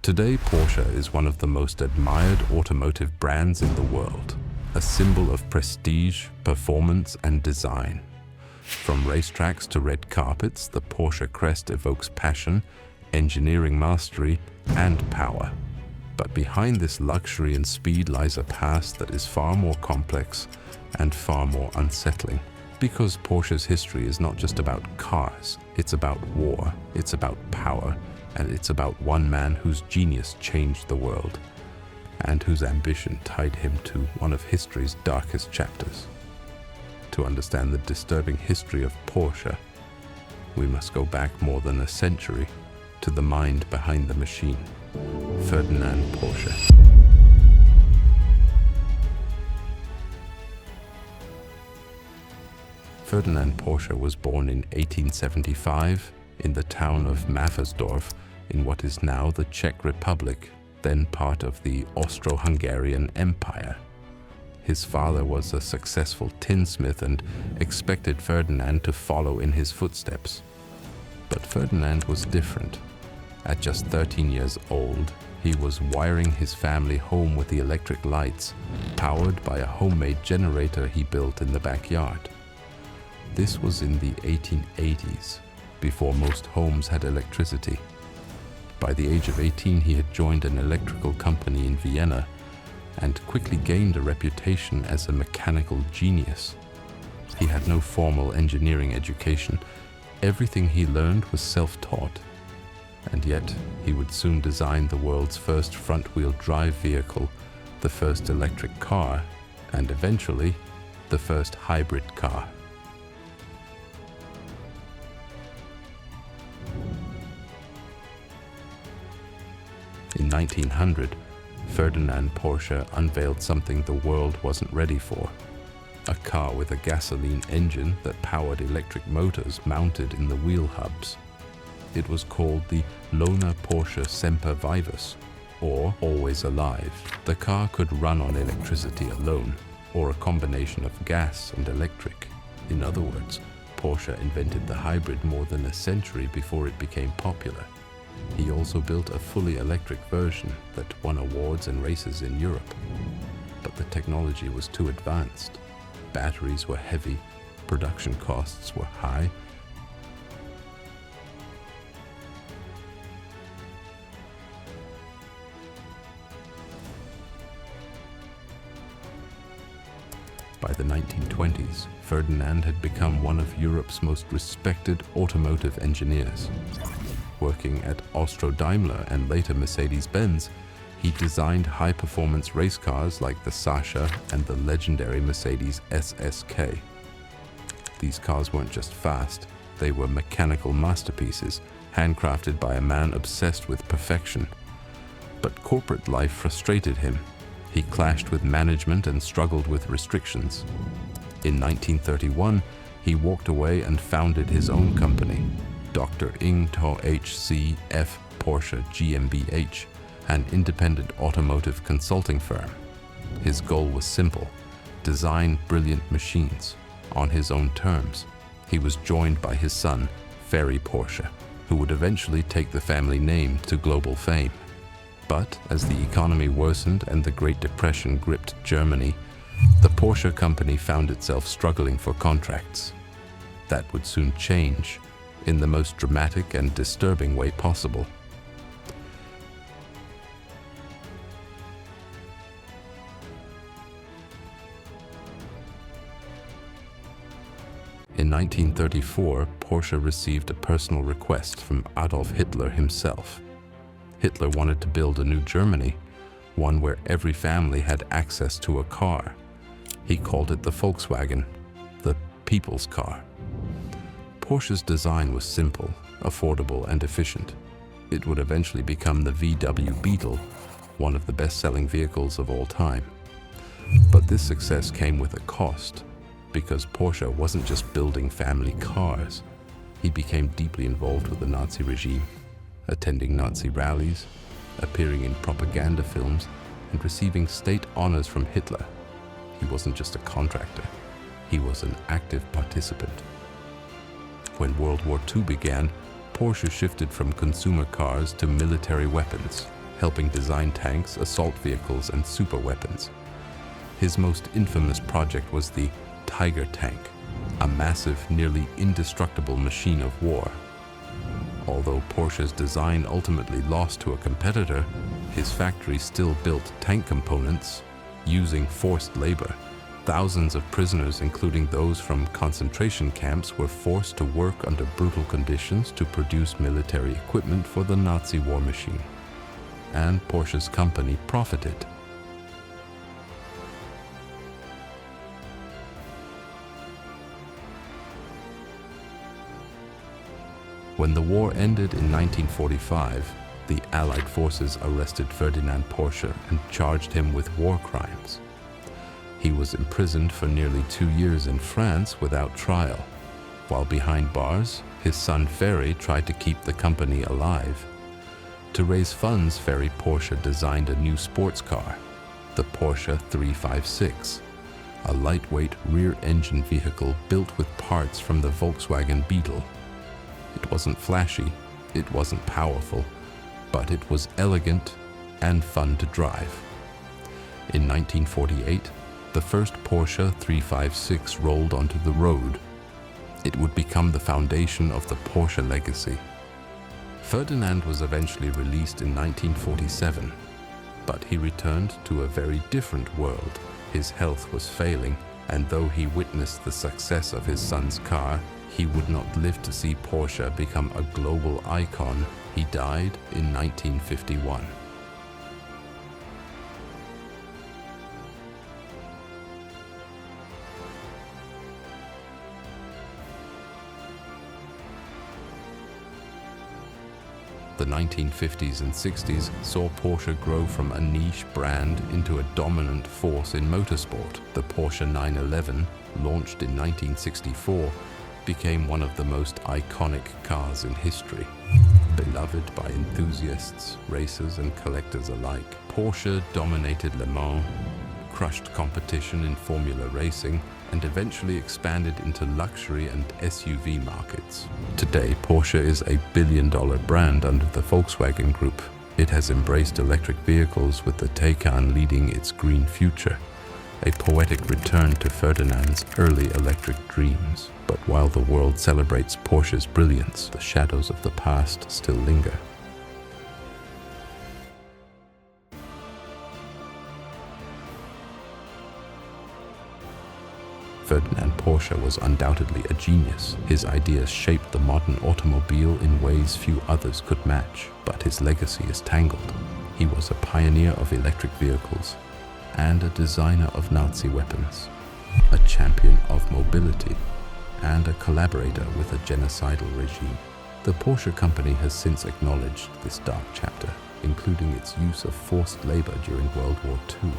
Today, Porsche is one of the most admired automotive brands in the world, a symbol of prestige, performance, and design. From racetracks to red carpets, the Porsche crest evokes passion, engineering mastery, and power. But behind this luxury and speed lies a past that is far more complex and far more unsettling. Because Porsche's history is not just about cars, it's about war, it's about power, and it's about one man whose genius changed the world, and whose ambition tied him to one of history's darkest chapters. To understand the disturbing history of Porsche, we must go back more than a century to the mind behind the machine, Ferdinand Porsche. Ferdinand Porsche was born in 1875 in the town of Maffersdorf in what is now the Czech Republic, then part of the Austro-Hungarian Empire. His father was a successful tinsmith and expected Ferdinand to follow in his footsteps. But Ferdinand was different. At just 13 years old, he was wiring his family home with the electric lights, powered by a homemade generator he built in the backyard. This was in the 1880s, before most homes had electricity. By the age of 18, he had joined an electrical company in Vienna and quickly gained a reputation as a mechanical genius. He had no formal engineering education. Everything he learned was self-taught. And yet, he would soon design the world's first front-wheel drive vehicle, the first electric car, and eventually, the first hybrid car. In 1900, Ferdinand Porsche unveiled something the world wasn't ready for. A car with a gasoline engine that powered electric motors mounted in the wheel hubs. It was called the Lohner Porsche Semper Vivus, or Always Alive. The car could run on electricity alone, or a combination of gas and electric. In other words, Porsche invented the hybrid more than a century before it became popular. He also built a fully electric version that won awards and races in Europe. But the technology was too advanced. Batteries were heavy, production costs were high, By the 1920s, Ferdinand had become one of Europe's most respected automotive engineers. Working at Austro-Daimler and later Mercedes-Benz, he designed high-performance race cars like the Sasha and the legendary Mercedes SSK. These cars weren't just fast, they were mechanical masterpieces, handcrafted by a man obsessed with perfection. But corporate life frustrated him. He clashed with management and struggled with restrictions. In 1931, he walked away and founded his own company, Dr. Inventor H.C. F. Porsche GmbH, an independent automotive consulting firm. His goal was simple: design brilliant machines on his own terms. He was joined by his son, Ferry Porsche, who would eventually take the family name to global fame. But as the economy worsened and the Great Depression gripped Germany, the Porsche company found itself struggling for contracts. That would soon change, in the most dramatic and disturbing way possible. In 1934, Porsche received a personal request from Adolf Hitler himself. Hitler wanted to build a new Germany, one where every family had access to a car. He called it the Volkswagen, the people's car. Porsche's design was simple, affordable, and efficient. It would eventually become the VW Beetle, one of the best-selling vehicles of all time. But this success came with a cost, because Porsche wasn't just building family cars. He became deeply involved with the Nazi regime, attending Nazi rallies, appearing in propaganda films, and receiving state honors from Hitler. He wasn't just a contractor, he was an active participant. When World War II began, Porsche shifted from consumer cars to military weapons, helping design tanks, assault vehicles, and superweapons. His most infamous project was the Tiger tank, a massive, nearly indestructible machine of war. Although Porsche's design ultimately lost to a competitor, his factory still built tank components using forced labor. Thousands of prisoners, including those from concentration camps, were forced to work under brutal conditions to produce military equipment for the Nazi war machine. And Porsche's company profited. When the war ended in 1945, the Allied forces arrested Ferdinand Porsche and charged him with war crimes. He was imprisoned for nearly 2 years in France without trial. While behind bars, his son Ferry tried to keep the company alive. To raise funds, Ferry Porsche designed a new sports car, the Porsche 356, a lightweight rear-engine vehicle built with parts from the Volkswagen Beetle. It wasn't flashy, it wasn't powerful, but it was elegant and fun to drive. In 1948, the first Porsche 356 rolled onto the road. It would become the foundation of the Porsche legacy. Ferdinand was eventually released in 1947, but he returned to a very different world. His health was failing, and though he witnessed the success of his son's car, he would not live to see Porsche become a global icon. He died in 1951. The 1950s and 60s saw Porsche grow from a niche brand into a dominant force in motorsport. The Porsche 911, launched in 1964, became one of the most iconic cars in history. Beloved by enthusiasts, racers, and collectors alike, Porsche dominated Le Mans, crushed competition in Formula racing, and eventually expanded into luxury and SUV markets. Today, Porsche is a billion-dollar brand under the Volkswagen Group. It has embraced electric vehicles, with the Taycan leading its green future, a poetic return to Ferdinand's early electric dreams. But while the world celebrates Porsche's brilliance, the shadows of the past still linger. Ferdinand Porsche was undoubtedly a genius. His ideas shaped the modern automobile in ways few others could match, but his legacy is tangled. He was a pioneer of electric vehicles and a designer of Nazi weapons, a champion of mobility, and a collaborator with a genocidal regime. The Porsche company has since acknowledged this dark chapter, including its use of forced labor during World War II.